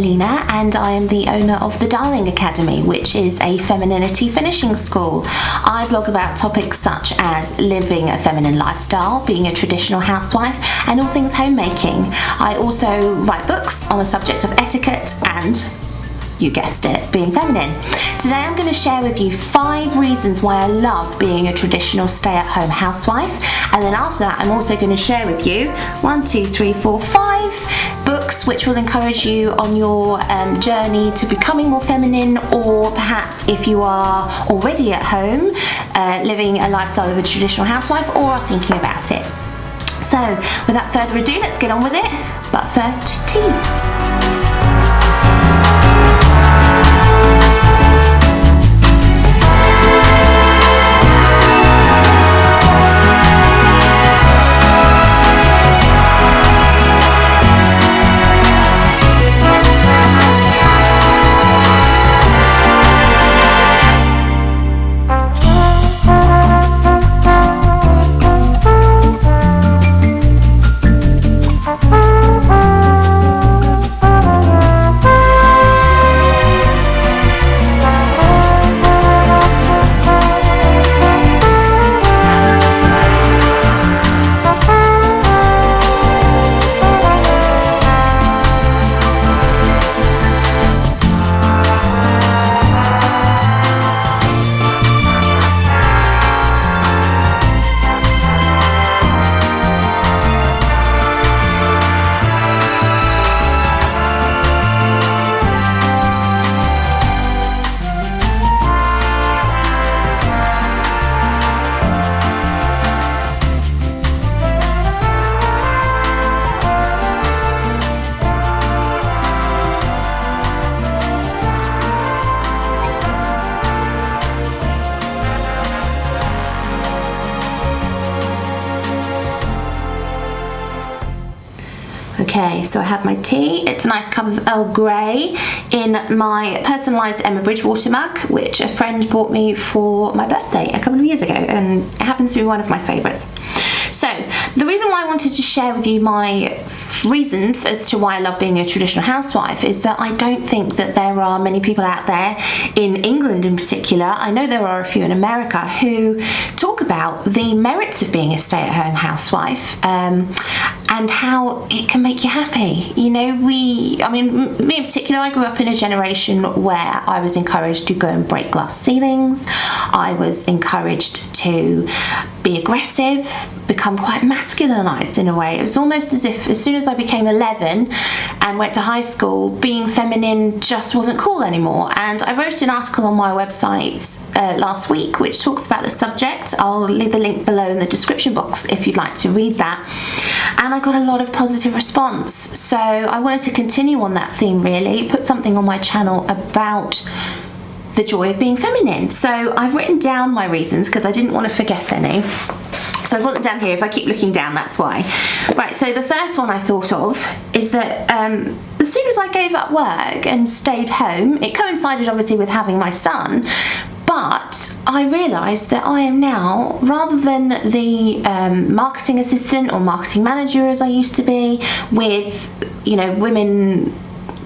Alena, and I am the owner of the Darling Academy, which is a femininity finishing school. I blog about topics such as living a feminine lifestyle, being a traditional housewife, and all things homemaking. I also write books on the subject of etiquette and, you guessed it, being feminine. Today I'm going to share with you 5 reasons why I love being a traditional stay-at-home housewife, and then after that I'm also going to share with you 5 books which will encourage you on your journey to becoming more feminine, or perhaps if you are already at home living a lifestyle of a traditional housewife or are thinking about it. So without further ado, let's get on with it, but first, tea. Okay, so I have my tea. It's a nice cup of Earl Grey in my personalised Emma Bridgewater mug, which a friend bought me for my birthday a couple of years ago, and it happens to be one of my favourites. So, the reason why I wanted to share with you my reasons as to why I love being a traditional housewife is that I don't think that there are many people out there, in England in particular, I know there are a few in America, who talk about the merits of being a stay-at-home housewife and how it can make you happy. You know, me in particular, I grew up in a generation where I was encouraged to go and break glass ceilings. I was encouraged to be aggressive, become quite masculinized in a way. It was almost as if as soon as I became 11 and went to high school, being feminine just wasn't cool anymore. And I wrote an article on my website last week which talks about the subject. I'll leave the link below in the description box if you'd like to read that. And I got a lot of positive response. So I wanted to continue on that theme, really, put something on my channel about the joy of being feminine. So I've written down my reasons because I didn't want to forget any. So I've got them down here. If I keep looking down, that's why. Right, so the first one I thought of is that as soon as I gave up work and stayed home, it coincided obviously with having my son, but I realised that I am now, rather than the marketing assistant or marketing manager as I used to be, with, you know, women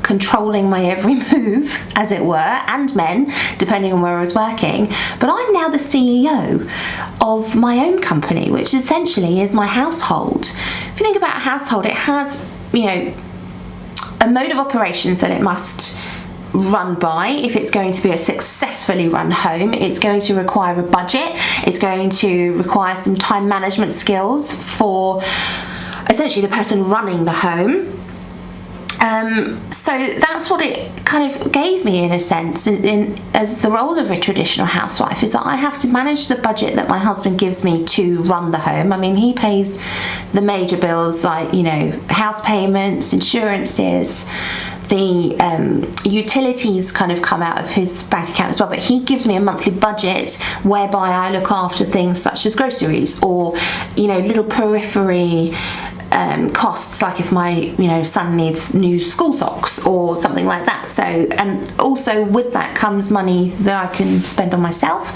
controlling my every move, as it were, and men, depending on where I was working, but I'm now the CEO of my own company, which essentially is my household. If you think about a household, it has, you know, a mode of operations that it must run by. If it's going to be a successfully run home, it's going to require a budget, it's going to require some time management skills for essentially the person running the home. So that's what it kind of gave me, in a sense, as the role of a traditional housewife, is that I have to manage the budget that my husband gives me to run the home. I mean, he pays the major bills like, you know, house payments, insurances, the utilities kind of come out of his bank account as well, but he gives me a monthly budget whereby I look after things such as groceries or, you know, little periphery costs, like if my, you know, son needs new school socks or something like that. So, and also with that comes money that I can spend on myself.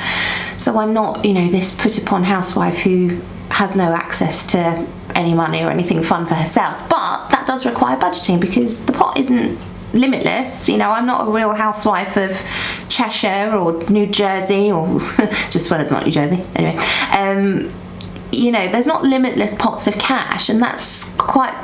So I'm not, you know, this put upon housewife who has no access to any money or anything fun for herself. But that does require budgeting because the pot isn't limitless. I'm not a real housewife of Cheshire or New Jersey, or just, well, it's not New Jersey anyway. There's not limitless pots of cash, and that's quite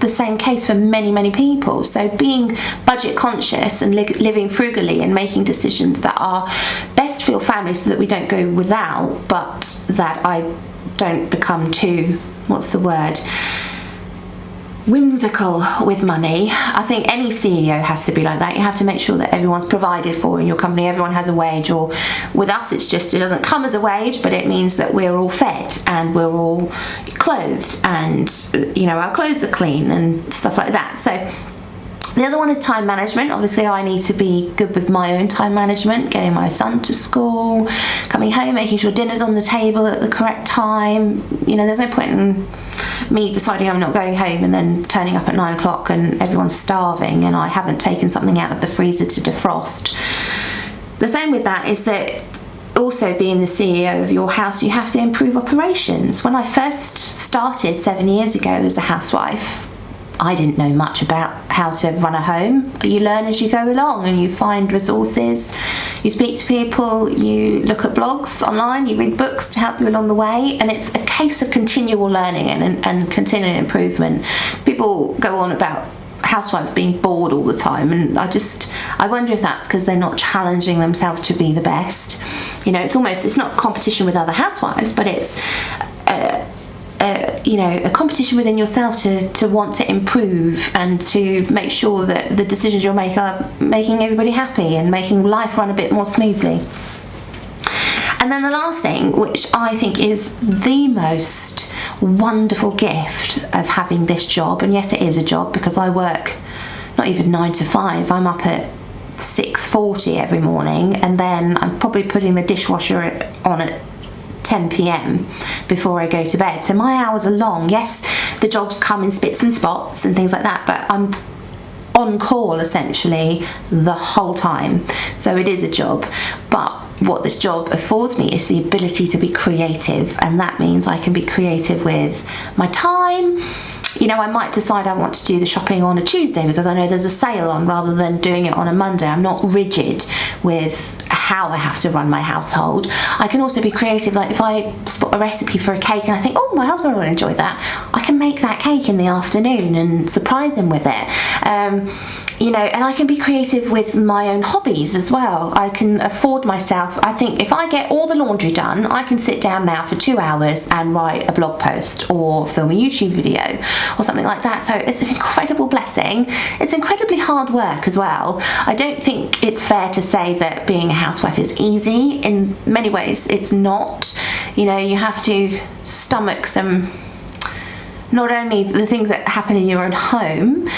the same case for many people. So being budget conscious and living frugally and making decisions that are best for your family, so that we don't go without, but that I don't become too, whimsical with money. I think any CEO has to be like that. You have to make sure that everyone's provided for in your company, everyone has a wage, or with us it doesn't come as a wage, but it means that we're all fed and we're all clothed, and our clothes are clean and stuff like that. So the other one is time management. Obviously I need to be good with my own time management, getting my son to school, coming home, making sure dinner's on the table at the correct time. There's no point in me deciding I'm not going home and then turning up at 9 o'clock and everyone's starving and I haven't taken something out of the freezer to defrost. The same with that is that also being the CEO of your house, you have to improve operations. When I first started 7 years ago as a housewife, I didn't know much about how to run a home. You learn as you go along, and you find resources, you speak to people, you look at blogs online, you read books to help you along the way, and it's a case of continual learning and continual improvement. People go on about housewives being bored all the time, and I wonder if that's because they're not challenging themselves to be the best. It's not competition with other housewives, but it's a competition within yourself to want to improve and to make sure that the decisions you'll make are making everybody happy and making life run a bit more smoothly. And then the last thing, which I think is the most wonderful gift of having this job, and yes, it is a job because I work not even 9 to 5, I'm up at 6:40 every morning, and then I'm probably putting the dishwasher on at 10 p.m. before I go to bed. So my hours are long. Yes, the jobs come in spits and spots and things like that, but I'm on call essentially the whole time. So it is a job, but what this job affords me is the ability to be creative, and that means I can be creative with my time. I might decide I want to do the shopping on a Tuesday because I know there's a sale on, rather than doing it on a Monday. I'm not rigid with how I have to run my household. I can also be creative, like if I spot a recipe for a cake and I think, oh, my husband will enjoy that, I can make that cake in the afternoon and surprise him with it. And I can be creative with my own hobbies as well. I can afford myself, I think if I get all the laundry done, I can sit down now for 2 hours and write a blog post or film a YouTube video or something like that. So it's an incredible blessing. It's incredibly hard work as well. I don't think it's fair to say that being a housewife is easy. In many ways it's not. You have to stomach not only the things that happen in your own home.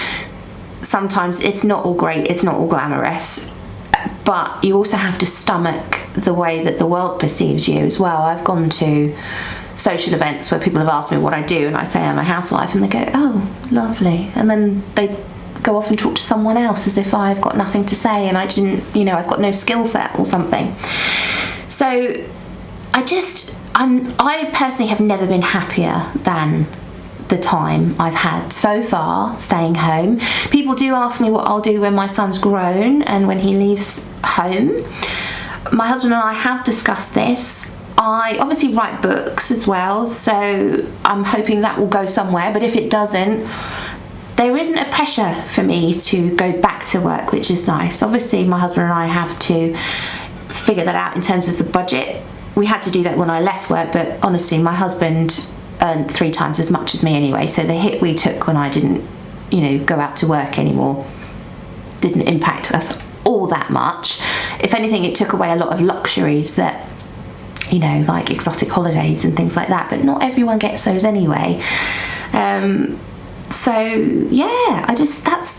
Sometimes it's not all great, it's not all glamorous, but you also have to stomach the way that the world perceives you as well. I've gone to social events where people have asked me what I do and I say I'm a housewife, and they go, oh, lovely, and then they go off and talk to someone else as if I've got nothing to say and I didn't, I've got no skill set or something. So I personally have never been happier than the time I've had so far staying home. People do ask me what I'll do when my son's grown and when he leaves home. My husband and I have discussed this. I obviously write books as well, so I'm hoping that will go somewhere, but if it doesn't, there isn't a pressure for me to go back to work, which is nice. Obviously my husband and I have to figure that out in terms of the budget. We had to do that when I left work, but honestly my husband earned 3 times as much as me anyway, so the hit we took when I didn't go out to work anymore didn't impact us all that much. If anything, it took away a lot of luxuries that like exotic holidays and things like that, but not everyone gets those anyway. So yeah, that's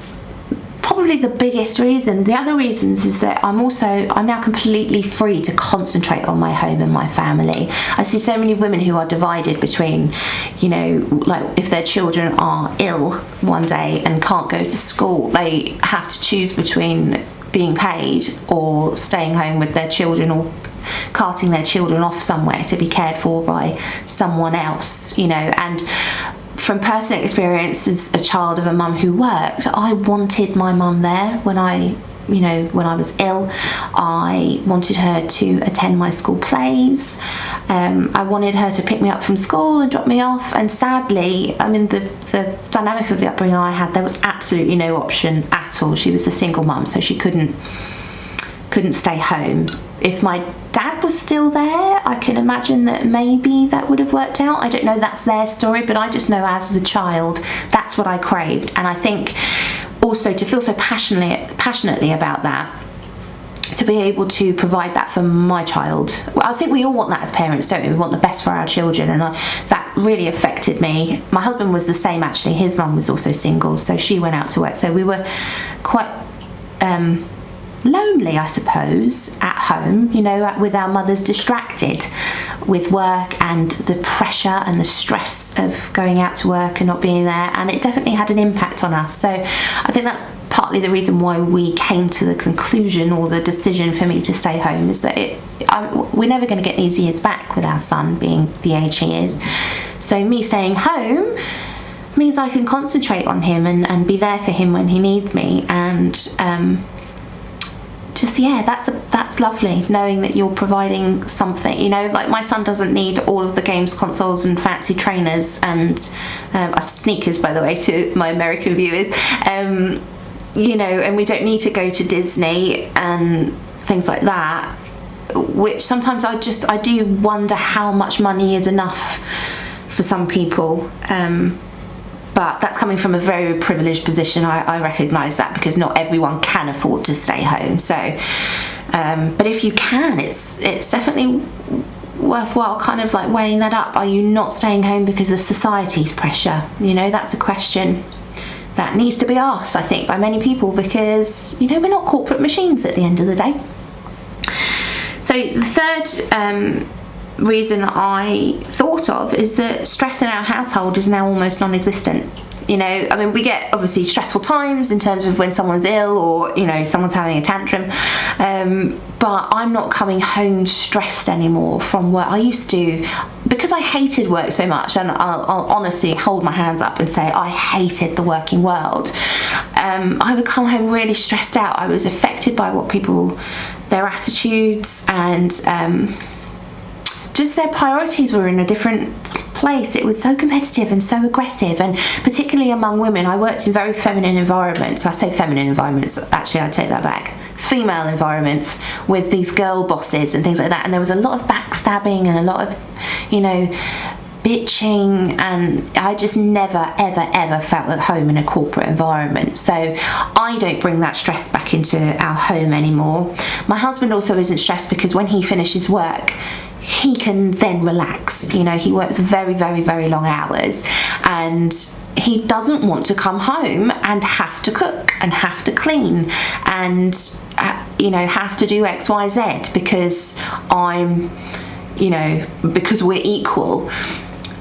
probably the biggest reason. The other reasons is that I'm now completely free to concentrate on my home and my family. I see so many women who are divided between, like if their children are ill one day and can't go to school, they have to choose between being paid or staying home with their children or carting their children off somewhere to be cared for by someone else, and from personal experience as a child of a mum who worked, I wanted my mum there when I was ill. I wanted her to attend my school plays. I wanted her to pick me up from school and drop me off. And sadly, I mean, the dynamic of the upbringing I had, there was absolutely no option at all. She was a single mum, so she couldn't stay home. If my dad was still there, I can imagine that maybe that would have worked out. I don't know, that's their story, but I just know as the child, that's what I craved. And I think also to feel so passionately about that, to be able to provide that for my child. Well, I think we all want that as parents, don't we? We want the best for our children, and that really affected me. My husband was the same, actually. His mum was also single, so she went out to work. So we were quite lonely, I suppose, at home, with our mothers distracted with work and the pressure and the stress of going out to work and not being there, and it definitely had an impact on us. So I think that's partly the reason why we came to the conclusion, or the decision for me to stay home, is that we're never going to get these years back with our son being the age he is. So me staying home means I can concentrate on him and be there for him when he needs me, and that's lovely, knowing that you're providing something. Like my son doesn't need all of the games consoles and fancy trainers and sneakers, by the way, to my American viewers, and we don't need to go to Disney and things like that, which sometimes I do wonder how much money is enough for some people. But that's coming from a very privileged position. I recognise that, because not everyone can afford to stay home. So, but if you can, it's definitely worthwhile kind of like weighing that up. Are you not staying home because of society's pressure? That's a question that needs to be asked, I think, by many people, because, we're not corporate machines at the end of the day. So the third reason I thought of is that stress in our household is now almost non-existent. We get obviously stressful times in terms of when someone's ill or someone's having a tantrum, but I'm not coming home stressed anymore from work. I used to, because I hated work so much, and I'll honestly hold my hands up and say I hated the working world. I would come home really stressed out. I was affected by their attitudes, and just their priorities were in a different place. It was so competitive and so aggressive, and particularly among women. I worked in very feminine environments. I say feminine environments, actually I take that back. Female environments with these girl bosses and things like that, and there was a lot of backstabbing and a lot of, bitching, and I just never ever felt at home in a corporate environment. So I don't bring that stress back into our home anymore. My husband also isn't stressed, because when he finishes work, he can then relax. He works very long hours, and he doesn't want to come home and have to cook and have to clean and have to do XYZ because because we're equal.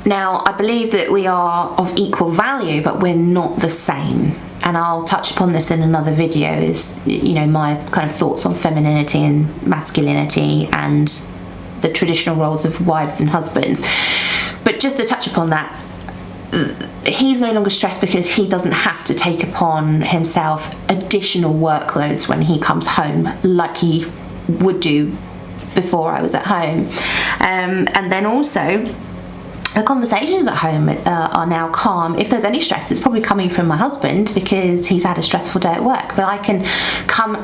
Now, I believe that we are of equal value, but we're not the same. And I'll touch upon this in another video, is my kind of thoughts on femininity and masculinity and the traditional roles of wives and husbands. But just to touch upon that, he's no longer stressed because he doesn't have to take upon himself additional workloads when he comes home like he would do before I was at home. And then also, the conversations at home are now calm. If there's any stress, it's probably coming from my husband because he's had a stressful day at work. But I can come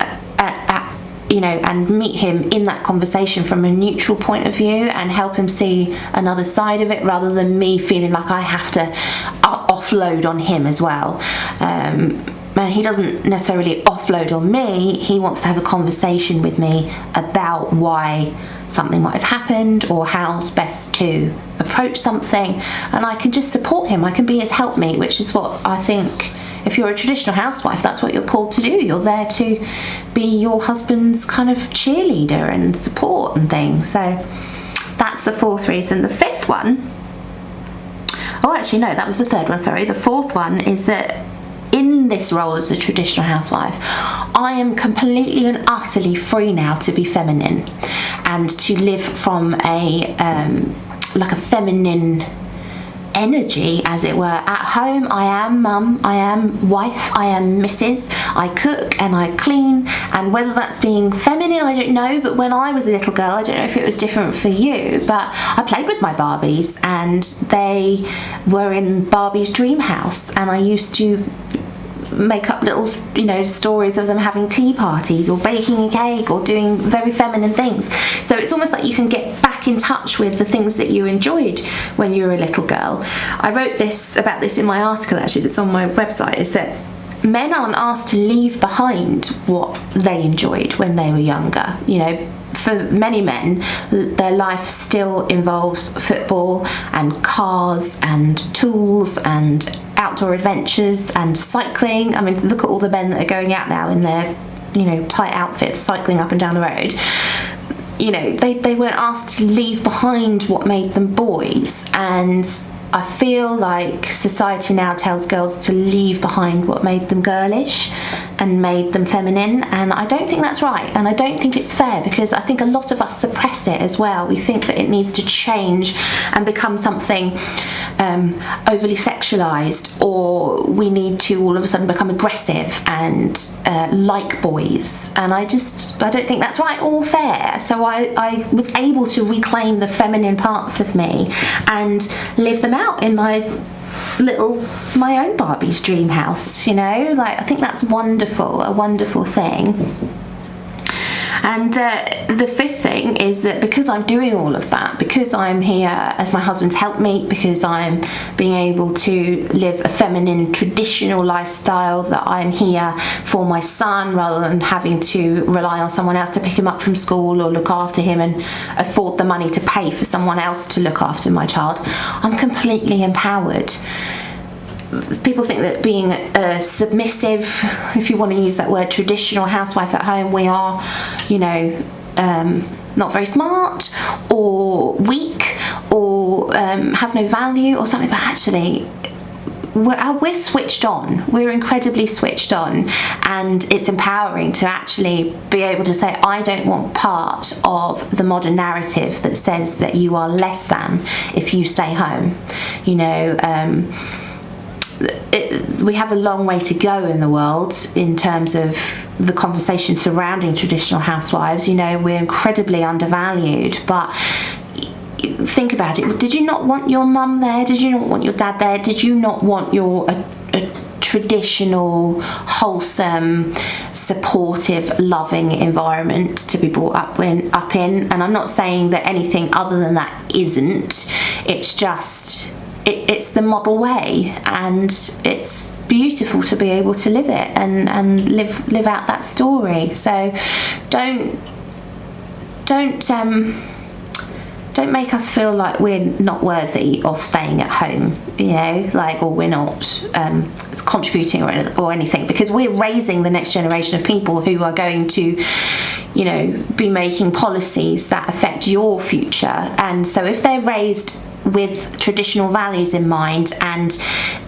and meet him in that conversation from a neutral point of view and help him see another side of it, rather than me feeling like I have to offload on him as well. And he doesn't necessarily offload on me. He wants to have a conversation with me about why something might have happened or how's best to approach something, and I can just support him. I can be his helpmate, which is what I think, if you're a traditional housewife, that's what you're called to do. You're there to be your husband's kind of cheerleader and support and things. So that's the fourth reason. The fifth one, that was the third one, sorry. The fourth one is that in this role as a traditional housewife, I am completely and utterly free now to be feminine and to live from a feminine energy, as it were. At home, I am mum, I am wife, I am Mrs. I cook and I clean, and whether that's being feminine, I don't know, but when I was a little girl, I don't know if it was different for you, but I played with my Barbies, and they were in Barbie's dream house, and I used to make up little, stories of them having tea parties or baking a cake or doing very feminine things. So it's almost like you can get back in touch with the things that you enjoyed when you were a little girl. I wrote about this in my article, actually, that's on my website, is that men aren't asked to leave behind what they enjoyed when they were younger. For many men, their life still involves football and cars and tools and outdoor adventures and cycling. I mean, look at all the men that are going out now in their, tight outfits, cycling up and down the road. They weren't asked to leave behind what made them boys, and I feel like society now tells girls to leave behind what made them girlish and made them feminine, and I don't think that's right, and I don't think it's fair, because I think a lot of us suppress it as well. We think that it needs to change and become something overly sexualized, or we need to all of a sudden become aggressive and like boys, and I don't think that's right or fair. So I was able to reclaim the feminine parts of me and live them out in my own Barbie's dream house. I think that's a wonderful thing. And the fifth thing is that because I'm doing all of that, because I'm here as my husband's helpmate, because I'm being able to live a feminine, traditional lifestyle, that I'm here for my son rather than having to rely on someone else to pick him up from school or look after him and afford the money to pay for someone else to look after my child, I'm completely empowered. People think that being a submissive, if you want to use that word, traditional housewife at home, we are, not very smart or weak or have no value or something, but actually we're switched on. We're incredibly switched on, and it's empowering to actually be able to say, I don't want part of the modern narrative that says that you are less than if you stay home. We have a long way to go in the world in terms of the conversation surrounding traditional housewives. We're incredibly undervalued, but think about it. Did you not want your mum there? Did you not want your dad there? Did you not want a traditional, wholesome, supportive, loving environment to be brought up in? And I'm not saying that anything other than that isn't. It's just it's the model way, and it's beautiful to be able to live it and live out that story. So don't make us feel like we're not worthy of staying at home, or we're not contributing or anything, because we're raising the next generation of people who are going to be making policies that affect your future. And so if they're raised with traditional values in mind and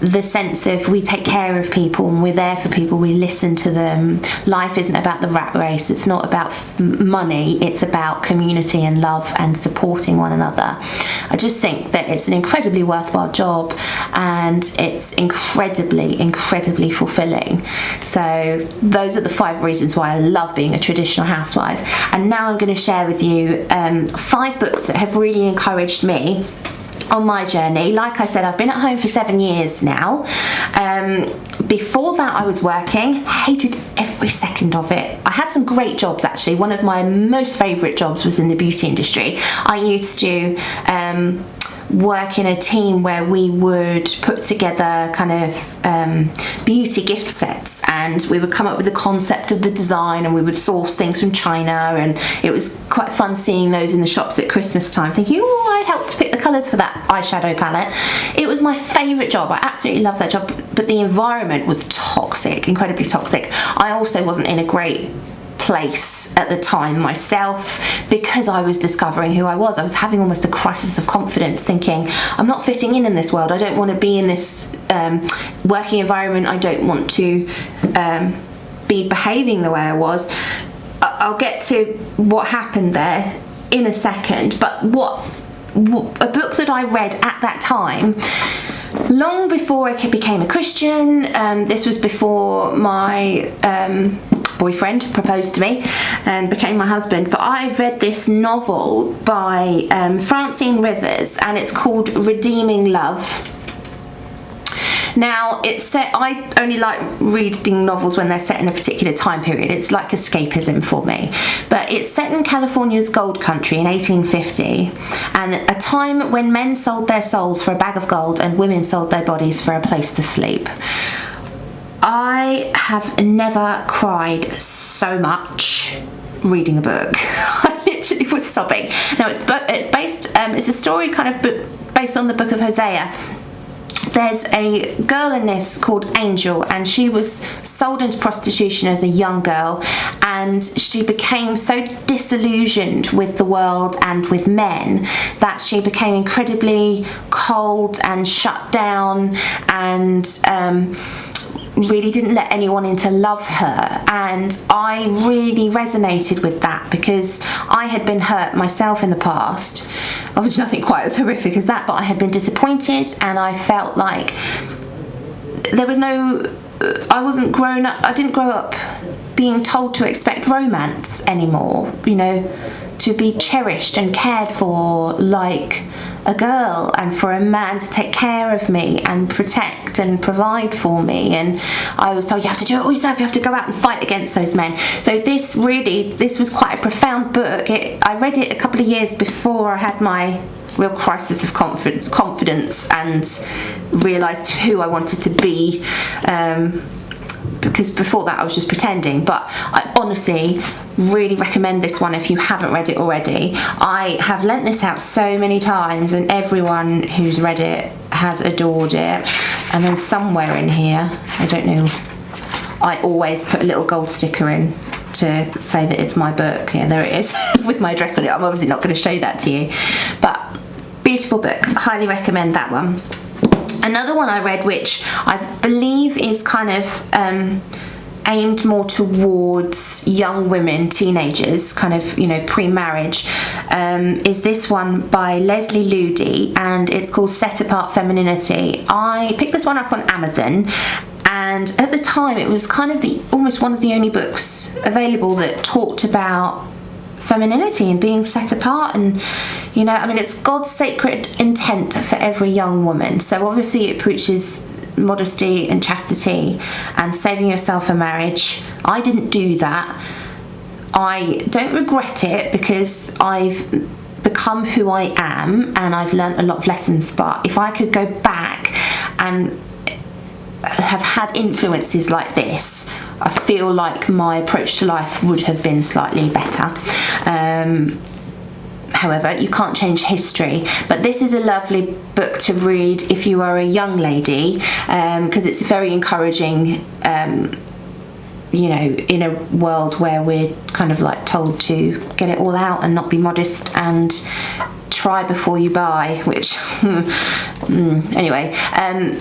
the sense of we take care of people and we're there for people, we listen to them, life isn't about the rat race, it's not about money, it's about community and love and supporting one another. I just think that it's an incredibly worthwhile job, and it's incredibly fulfilling. So those are the 5 reasons why I love being a traditional housewife. And now I'm going to share with you 5 books that have really encouraged me on my journey. Like I said, I've been at home for 7 years now. Before that, I was working, hated every second of it. I had some great jobs, actually. One of my most favourite jobs was in the beauty industry. I used to work in a team where we would put together kind of beauty gift sets, and we would come up with the concept of the design, and we would source things from China, and it was quite fun seeing those in the shops at Christmas time, thinking, I helped pick the colours for that eyeshadow palette. It was my favourite job. I absolutely loved that job, but the environment was toxic, incredibly toxic. I also wasn't in a great place at the time myself, because I was discovering who I was. I was having almost a crisis of confidence, thinking I'm not fitting in this world. I don't want to be in this working environment. I don't want to be behaving the way I was. I'll get to what happened there in a second, but what a book that I read at that time, long before I became a Christian. This was before my boyfriend proposed to me and became my husband, but I read this novel by Francine Rivers, and it's called Redeeming Love. Now, it's set, I only like reading novels when they're set in a particular time period. It's like escapism for me. But it's set in California's gold country in 1850, and a time when men sold their souls for a bag of gold and women sold their bodies for a place to sleep. I have never cried so much reading a book. I literally was sobbing. Now, it's based, it's a story kind of based on the book of Hosea. There's a girl in this called Angel, and she was sold into prostitution as a young girl, and she became so disillusioned with the world and with men that she became incredibly cold and shut down, and really didn't let anyone in to love her. And I really resonated with that because I had been hurt myself in the past. Obviously nothing quite as horrific as that, but I had been disappointed, and I felt like there was no, I wasn't grown up, I didn't grow up being told to expect romance anymore, you know, to be cherished and cared for like a girl, and for a man to take care of me and protect and provide for me. And I was told, you have to do it all yourself, you have to go out and fight against those men. So this was quite a profound book. I read it a couple of years before I had my real crisis of confidence and realised who I wanted to be, because before that I was just pretending. But I honestly really recommend this one if you haven't read it already. I have lent this out so many times, and everyone who's read it has adored it. And then somewhere in here, I don't know, I always put a little gold sticker in to say that it's my book. Yeah, there it is with my address on it. I'm obviously not going to show that to you, but beautiful book. Highly recommend that one. Another one I read, which I believe is kind of aimed more towards young women, teenagers, kind of, you know, pre-marriage, is this one by Leslie Ludi, and it's called Set Apart Femininity. I picked this one up on Amazon, and at the time it was kind of almost one of the only books available that talked about femininity and being set apart. And, you know, I mean, it's God's sacred intent for every young woman. So obviously it preaches modesty and chastity and saving yourself for marriage. I didn't do that. I don't regret it because I've become who I am and I've learned a lot of lessons. But if I could go back and have had influences like this, I feel like my approach to life would have been slightly better. However, you can't change history, but this is a lovely book to read if you are a young lady, because it's very encouraging, you know, in a world where we're kind of like told to get it all out and not be modest and try before you buy, which anyway,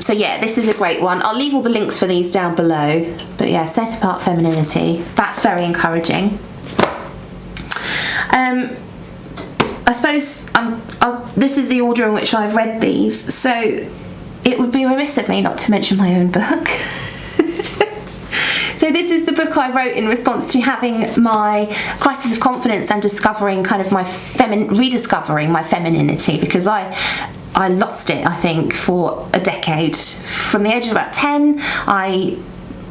so yeah, this is a great one. I'll leave all the links for these down below, but yeah, Set Apart Femininity, that's very encouraging. I suppose this is the order in which I've read these, so it would be remiss of me not to mention my own book. So this is the book I wrote in response to having my crisis of confidence and discovering kind of rediscovering my femininity, because I lost it, I think, for a decade. From the age of about 10, I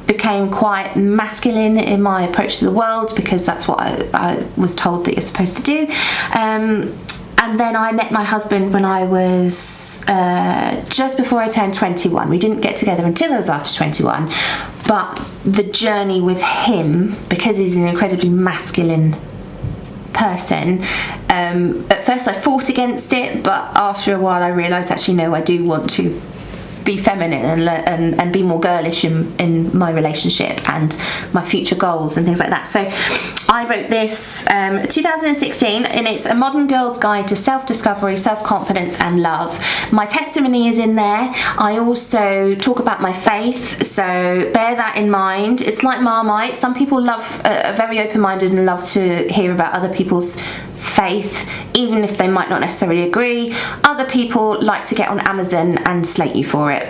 became quite masculine in my approach to the world because that's what I was told that you're supposed to do. And then I met my husband when I was just before I turned 21. We didn't get together until I was after 21. But the journey with him, because he's an incredibly masculine person, at first I fought against it, but after a while I realised, actually, no, I do want to be feminine and be more girlish in my relationship and my future goals and things like that. So I wrote this 2016, and it's a modern girl's guide to self-discovery, self-confidence and love. My testimony is in there. I also talk about my faith, so bear that in mind. It's like Marmite. Some people are very open-minded and love to hear about other people's faith, even if they might not necessarily agree. Other people like to get on Amazon and slate you for it,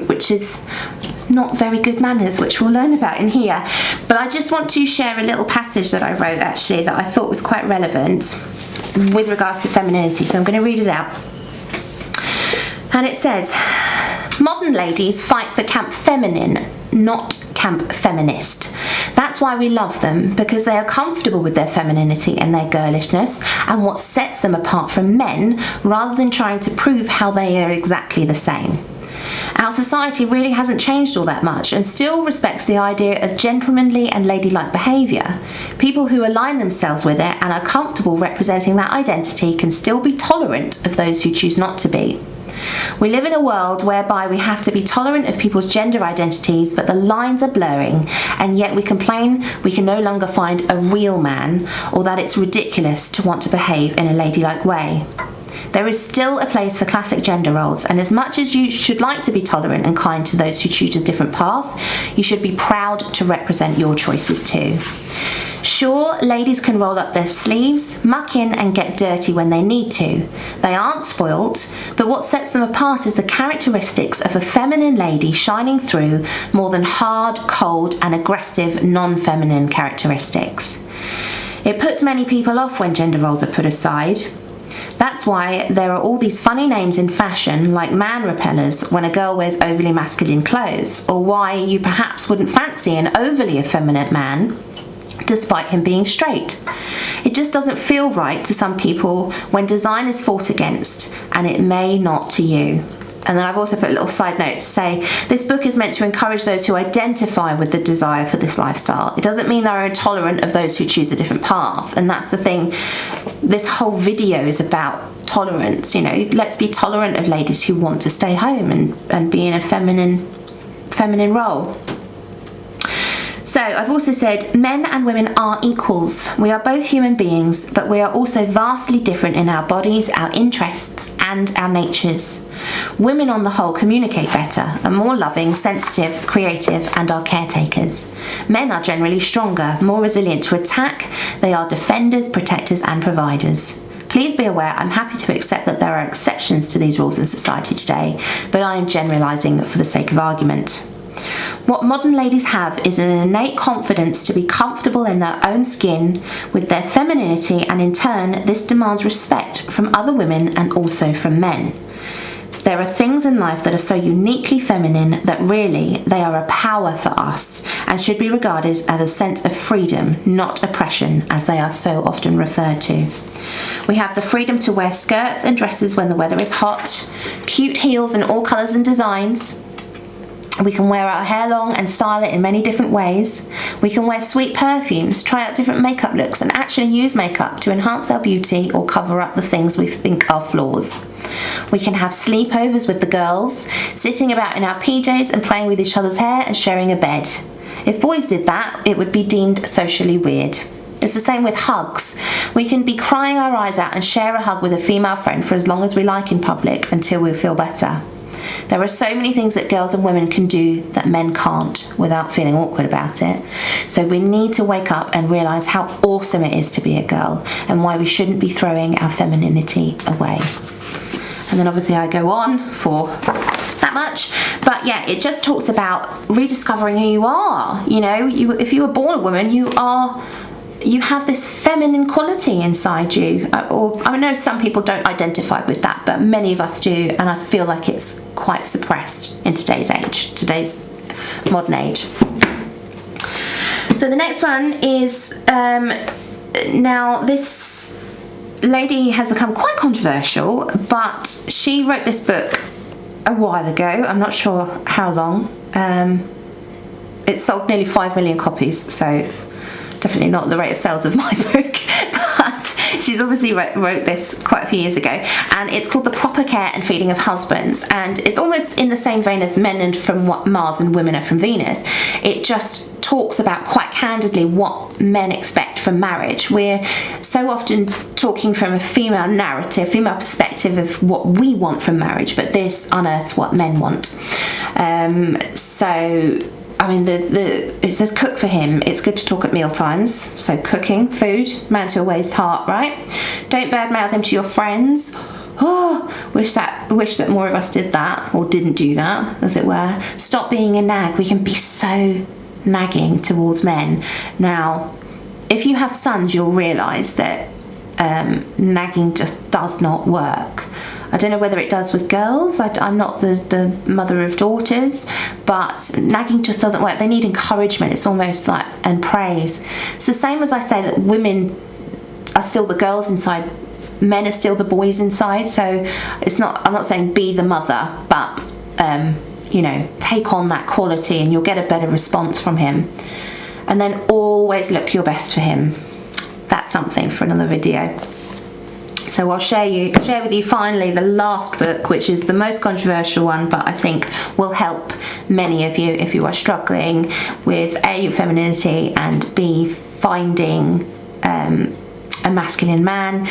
which is not very good manners, which we'll learn about in here. But I just want to share a little passage that I wrote actually that I thought was quite relevant with regards to femininity, so I'm going to read it out. And it says, modern ladies fight for camp feminine, not camp feminist. That's why we love them, because they are comfortable with their femininity and their girlishness and what sets them apart from men, rather than trying to prove how they are exactly the same. Our society really hasn't changed all that much and still respects the idea of gentlemanly and ladylike behaviour. People who align themselves with it and are comfortable representing that identity can still be tolerant of those who choose not to be. We live in a world whereby we have to be tolerant of people's gender identities, but the lines are blurring, and yet we complain we can no longer find a real man, or that it's ridiculous to want to behave in a ladylike way. There is still a place for classic gender roles, and as much as you should like to be tolerant and kind to those who choose a different path, you should be proud to represent your choices too. Sure, ladies can roll up their sleeves, muck in and get dirty when they need to. They aren't spoilt, but what sets them apart is the characteristics of a feminine lady shining through more than hard, cold and aggressive non-feminine characteristics. It puts many people off when gender roles are put aside. That's why there are all these funny names in fashion, like man repellers, when a girl wears overly masculine clothes, or why you perhaps wouldn't fancy an overly effeminate man, despite him being straight. It just doesn't feel right to some people when design is fought against, and it may not to you. And then I've also put a little side note to say, this book is meant to encourage those who identify with the desire for this lifestyle. It doesn't mean they're intolerant of those who choose a different path. And that's the thing, this whole video is about tolerance. You know, let's be tolerant of ladies who want to stay home and be in a feminine role. So I've also said, men and women are equals. We are both human beings, but we are also vastly different in our bodies, our interests, and our natures. Women on the whole communicate better, are more loving, sensitive, creative, and are caretakers. Men are generally stronger, more resilient to attack. They are defenders, protectors, and providers. Please be aware, I'm happy to accept that there are exceptions to these rules in society today, but I am generalising for the sake of argument. What modern ladies have is an innate confidence to be comfortable in their own skin with their femininity, and in turn this demands respect from other women and also from men. There are things in life that are so uniquely feminine that really they are a power for us and should be regarded as a sense of freedom, not oppression, as they are so often referred to. We have the freedom to wear skirts and dresses when the weather is hot, cute heels in all colours and designs. We can wear our hair long and style it in many different ways. We can wear sweet perfumes, try out different makeup looks, and actually use makeup to enhance our beauty or cover up the things we think are flaws. We can have sleepovers with the girls, sitting about in our PJs and playing with each other's hair and sharing a bed. If boys did that, it would be deemed socially weird. It's the same with hugs. We can be crying our eyes out and share a hug with a female friend for as long as we like in public until we feel better. There are so many things that girls and women can do that men can't without feeling awkward about it. So we need to wake up and realise how awesome it is to be a girl and why we shouldn't be throwing our femininity away. And then obviously I go on for that much, but yeah, it just talks about rediscovering who you are. You know, if you were born a woman, you have this feminine quality inside you. Or I know some people don't identify with that, but many of us do, and I feel like it's quite suppressed in today's modern age. So the next one is, now this lady has become quite controversial, but she wrote this book a while ago. I'm not sure how long. It sold nearly 5 million copies, so definitely not the rate of sales of my book, but she's obviously wrote this quite a few years ago, and it's called The Proper Care and Feeding of Husbands, and it's almost in the same vein of Men Are from Mars and Women Are from Venus. It just talks about quite candidly what men expect from marriage. We're so often talking from a female narrative, female perspective of what we want from marriage, but this unearths what men want. So I mean, it says cook for him. It's good to talk at meal times. So cooking, food, man to a waist heart, right? Don't badmouth him to your friends. Oh, wish that more of us did that, or didn't do that, as it were. Stop being a nag. We can be so nagging towards men. Now, if you have sons, you'll realise that nagging just does not work. I don't know whether it does with girls. I'm not the mother of daughters, but nagging just doesn't work. They need encouragement. It's almost like, and praise. It's the same as I say that women are still the girls inside, men are still the boys inside. So it's not, I'm not saying be the mother, but you know, take on that quality and you'll get a better response from him. And then always look your best for him. That's something for another video. So I'll share with you finally the last book, which is the most controversial one, but I think will help many of you if you are struggling with A, your femininity, and B, finding a masculine man,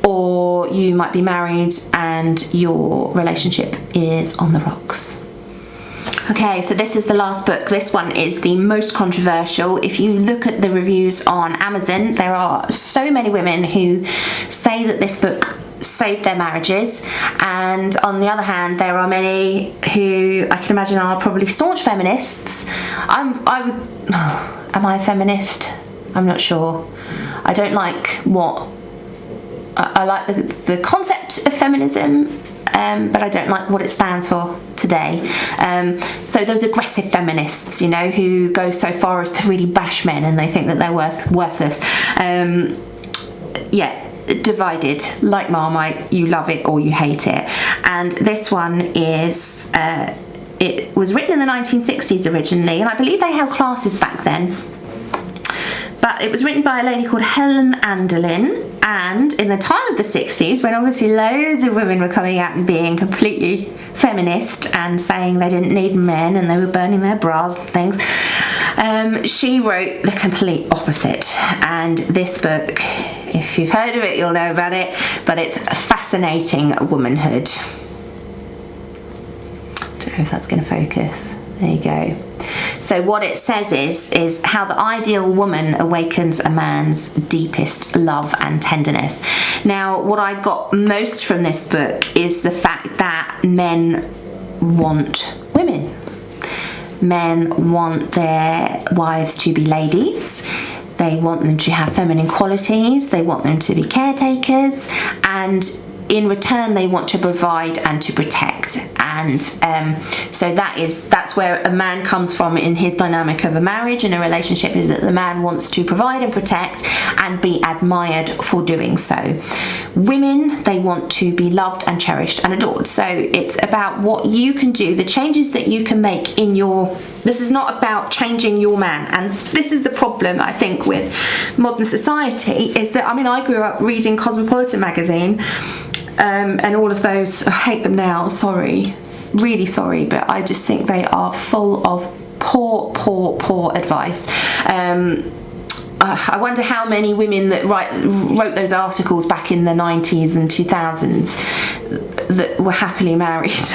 or you might be married and your relationship is on the rocks. Okay, so this is the last book. This one is the most controversial. If you look at the reviews on Amazon, there are so many women who say that this book saved their marriages, and on the other hand, there are many who I can imagine are probably staunch feminists. Am I a feminist? I'm not sure. I don't like I like the concept of feminism, but I don't like what it stands for today. So those aggressive feminists, you know, who go so far as to really bash men and they think that they're worthless. Yeah, divided like Marmite. You love it or you hate it. And this one is it was written in the 1960s originally, and I believe they held classes back then. But it was written by a lady called Helen Anderlin, and in the time of the 60s, when obviously loads of women were coming out and being completely feminist and saying they didn't need men and they were burning their bras and things, she wrote the complete opposite. And this book, if you've heard of it, you'll know about it, but it's Fascinating Womanhood. Don't know if that's going to focus. There you go. So what it says is how the ideal woman awakens a man's deepest love and tenderness. Now, what I got most from this book is the fact that men want women. Men want their wives to be ladies. They want them to have feminine qualities. They want them to be caretakers, and in return they want to provide and to protect. And so that's where a man comes from in his dynamic of a marriage and a relationship, is that the man wants to provide and protect and be admired for doing so. Women, they want to be loved and cherished and adored. So it's about what you can do, the changes that you can make in your... This is not about changing your man, and this is the problem I think with modern society, is that, I mean, I grew up reading Cosmopolitan magazine, and all of those, I hate them now, sorry, really sorry, but I just think they are full of poor advice. I wonder how many women that wrote those articles back in the 90s and 2000s that were happily married.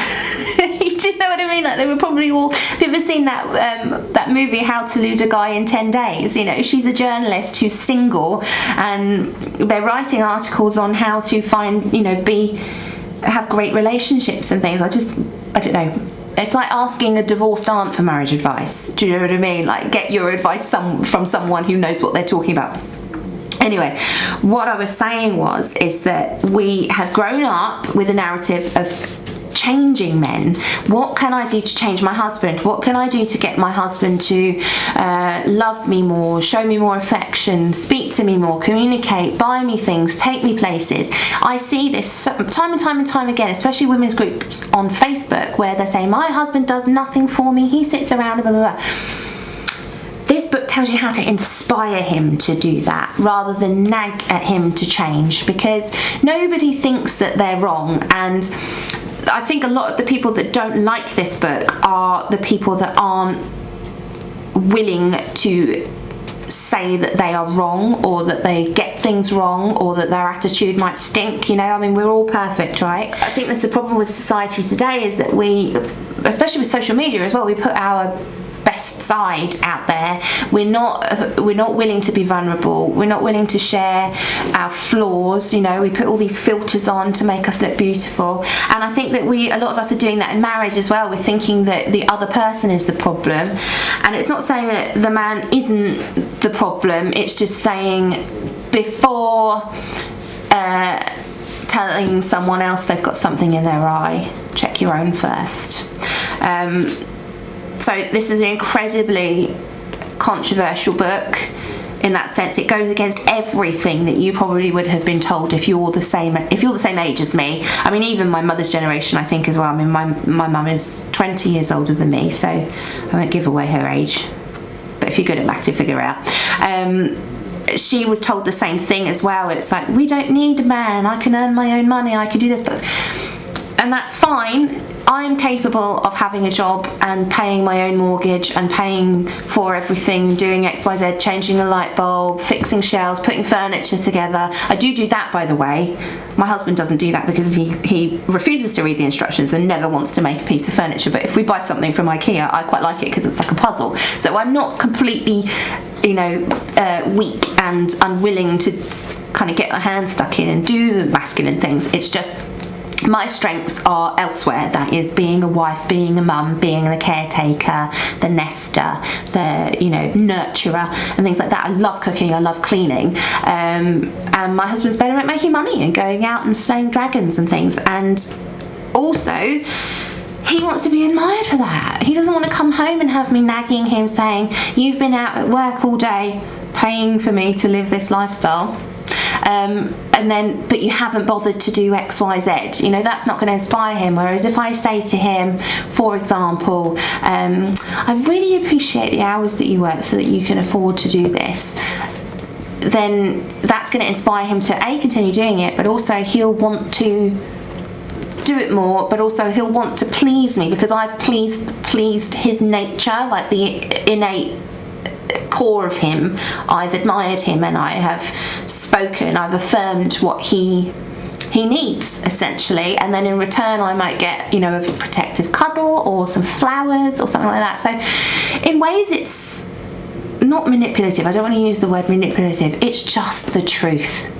Do you know what I mean? Like, they were probably all... Have you ever seen that movie, How to Lose a Guy in 10 Days? You know, she's a journalist who's single, and they're writing articles on how to find, you know, have great relationships and things. I don't know. It's like asking a divorced aunt for marriage advice. Do you know what I mean? Like, get your advice from someone who knows what they're talking about. Anyway, what I was saying is that we have grown up with a narrative of changing men. What can I do to change my husband? What can I do to get my husband to love me more, show me more affection, speak to me more, communicate, buy me things, take me places? I see this time and time again, especially women's groups on Facebook, where they're saying, my husband does nothing for me, he sits around, blah, blah, blah. This book tells you how to inspire him to do that, rather than nag at him to change, because nobody thinks that they're wrong. And I think a lot of the people that don't like this book are the people that aren't willing to say that they are wrong, or that they get things wrong, or that their attitude might stink. I mean, we're all perfect, right? I think that's the problem with society today, is that we, especially with social media as well, we put our best side out there. We're not willing to be vulnerable. We're not willing to share our flaws. We put all these filters on to make us look beautiful, and I think that a lot of us are doing that in marriage as well. We're thinking that the other person is the problem, and it's not saying that the man isn't the problem. It's just saying, before telling someone else they've got something in their eye, check your own first. So this is an incredibly controversial book in that sense. It goes against everything that you probably would have been told if you're the same age as me. I mean, even my mother's generation, I think, as well. I mean, my mum is 20 years older than me, so I won't give away her age. But if you're good at maths, you'll figure it out. She was told the same thing as well. It's like, we don't need a man. I can earn my own money. I can do this. And that's fine. I'm capable of having a job and paying my own mortgage and paying for everything, doing XYZ, changing a light bulb, fixing shelves, putting furniture together. I do that, by the way. My husband doesn't do that because he refuses to read the instructions and never wants to make a piece of furniture. But if we buy something from IKEA, I quite like it because it's like a puzzle. So I'm not completely, weak and unwilling to kind of get my hands stuck in and do the masculine things. It's just, my strengths are elsewhere. That is being a wife, being a mum, being the caretaker, the nester, the nurturer, and things like that. I love cooking, I love cleaning, and my husband's better at making money and going out and slaying dragons and things. And also, he wants to be admired for that. He doesn't want to come home and have me nagging him saying, you've been out at work all day paying for me to live this lifestyle, but you haven't bothered to do X, Y, Z. That's not going to inspire him. Whereas if I say to him, for example, I really appreciate the hours that you work so that you can afford to do this, then that's going to inspire him to continue doing it, but also he'll want to do it more, but also he'll want to please me because I've pleased his nature, like the innate core of him. I've admired him and I have spoken, I've affirmed what he needs, essentially, and then in return I might get a protective cuddle or some flowers or something like that. So in ways it's not manipulative. I don't want to use the word manipulative. It's just the truth.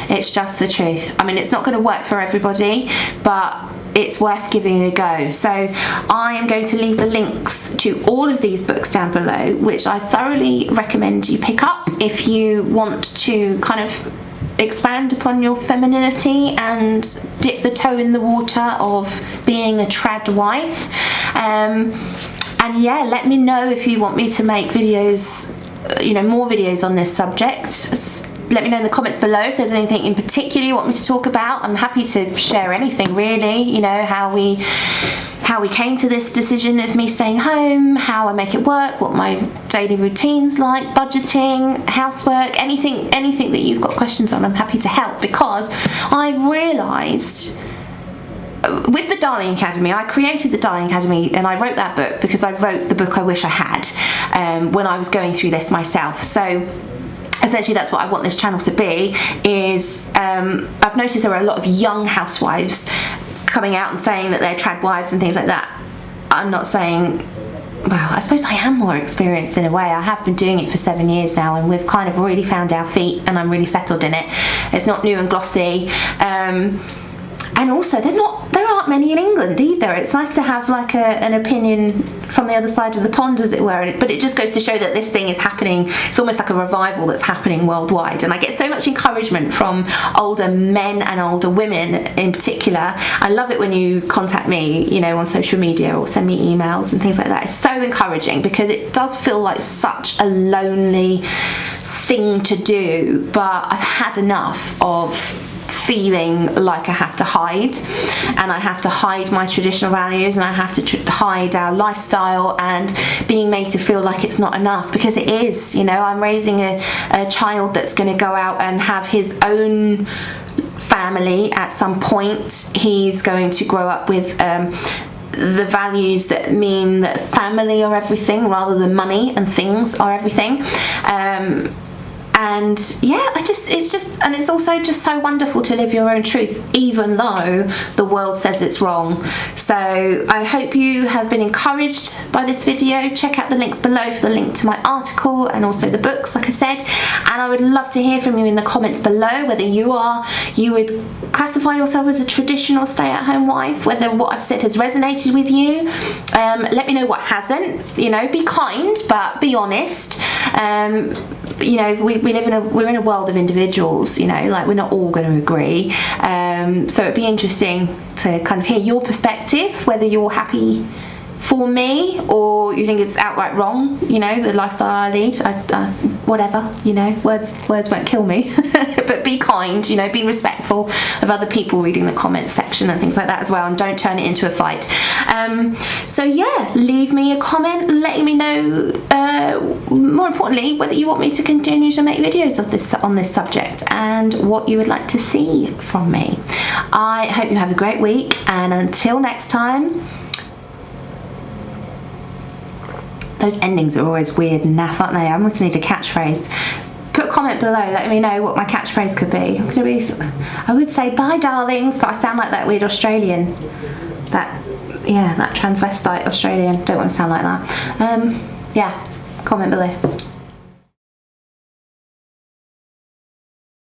It's just the truth. I mean, it's not going to work for everybody, but it's worth giving a go. So I am going to leave the links to all of these books down below, which I thoroughly recommend you pick up if you want to kind of expand upon your femininity and dip the toe in the water of being a trad wife. And yeah, let me know if you want me to make videos, more videos on this subject. Let me know in the comments below if there's anything in particular you want me to talk about. I'm happy to share anything, really. How we came to this decision of me staying home, how I make it work, what my daily routine's like, budgeting, housework, anything that you've got questions on, I'm happy to help, because I've realised with the Darling Academy, I created the Darling Academy and I wrote that book because I wrote the book I wish I had when I was going through this myself. So essentially that's what I want this channel to be, is I've noticed there are a lot of young housewives coming out and saying that they're trad wives and things like that. I'm not saying, well, I suppose I am more experienced in a way. I have been doing it for 7 years now and we've kind of really found our feet and I'm really settled in it. It's not new and glossy. And also, there aren't many in England either. It's nice to have like an opinion from the other side of the pond, as it were. But it just goes to show that this thing is happening. It's almost like a revival that's happening worldwide. And I get so much encouragement from older men and older women in particular. I love it when you contact me, on social media or send me emails and things like that. It's so encouraging because it does feel like such a lonely thing to do. But I've had enough of feeling like I have to hide, and I have to hide my traditional values, and I have to hide our lifestyle, and being made to feel like it's not enough, because it is. I'm raising a child that's going to go out and have his own family at some point. He's going to grow up with the values that mean that family are everything rather than money and things are everything. And yeah, it's also just so wonderful to live your own truth, even though the world says it's wrong. So I hope you have been encouraged by this video. Check out the links below for the link to my article and also the books, like I said. And I would love to hear from you in the comments below, whether you would classify yourself as a traditional stay-at-home wife, whether what I've said has resonated with you. Let me know what hasn't. You know, be kind, but be honest. You know, we're in a world of individuals, you know, like we're not all going to agree. So it'd be interesting to kind of hear your perspective, whether you're happy for me or you think it's outright wrong, you know, the lifestyle I lead. Whatever, you know, words won't kill me. But be kind, you know, be respectful of other people reading the comments section and things like that as well, and don't turn it into a fight. So yeah, leave me a comment letting me know, more importantly, whether you want me to continue to make videos of on this subject and what you would like to see from me. I hope you have a great week, and until next time. Those endings are always weird and naff, aren't they? I almost need a catchphrase. Put a comment below, let me know what my catchphrase could be. I would say bye darlings, but I sound like that weird Australian. That transvestite Australian. Don't want to sound like that. Yeah, comment below.